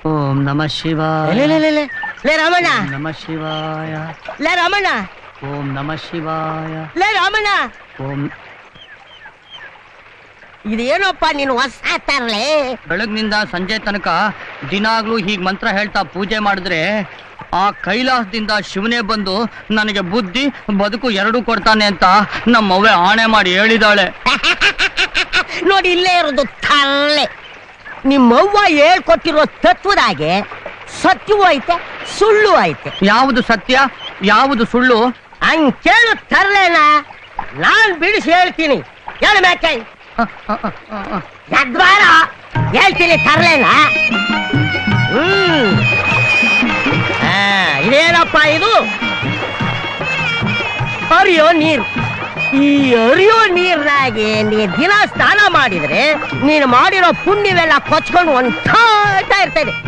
ಓಂ ನಮಃ ಶಿವಾಯ. ಲೇ ರಾಮಣ್ಣ, ನಮಃ ಶಿವಾಯ. ಲೇ ರಾಮಣ್ಣ, ಓಂ ನಮಃ ಶಿವಾಯ. ಲೇ ರಾಮಣ್ಣ, ಓಂ. ಇದೇನಪ್ಪ ನೀನು ಹೊಸ ತರಲೆ? ಬೆಳಗ್ನಿಂದ ಸಂಜೆ ತನಕ ದಿನಾಗ್ಲೂ ಹೀಗ್ ಮಂತ್ರ ಹೇಳ್ತಾ ಪೂಜೆ ಮಾಡಿದ್ರೆ ಆ ಕೈಲಾಸದಿಂದ ಶಿವನೇ ಬಂದು ನನಗೆ ಬುದ್ಧಿ ಬದುಕು ಎರಡೂ ಕೊಡ್ತಾನೆ ಅಂತ ನಮ್ಮವ್ವೆ ಆಣೆ ಮಾಡಿ ಹೇಳಿದಾಳೆ. ನೋಡಿ, ಇಲ್ಲೇ ಇರೋದು ತರಲೆ. ನಿಮ್ಮವ್ವ ಹೇಳ್ಕೊಟ್ಟಿರೋ ತತ್ವದಾಗೆ ಸತ್ಯವೂ ಐತೆ, ಸುಳ್ಳು ಐತೆ. ಯಾವುದು ಸತ್ಯ, ಯಾವುದು ಸುಳ್ಳು? ಹಂಗ್ ಕೇಳು ತರಲೆನ, ನಾನ್ ಬಿಡಿಸಿ ಹೇಳ್ತೀನಿ. ಹೇಳ ಮ್ಯಾಕೈ ಯದ್ವಾರ ಹೇಳ್ತೀನಿ ತರಲೆನ. ಇದೇನಪ್ಪ ಇದು? ಹರಿಯೋ ನೀರು. ಈ ಹರಿಯೋ ನೀರ್ನಾಗೆ ನೀ ದಿನ ಸ್ನಾನ ಮಾಡಿದ್ರೆ ನೀನು ಮಾಡಿರೋ ಪುಣ್ಯವೆಲ್ಲ ಕೊಚ್ಕೊಂಡು ಒಂದ್ ಇರ್ತದೆ.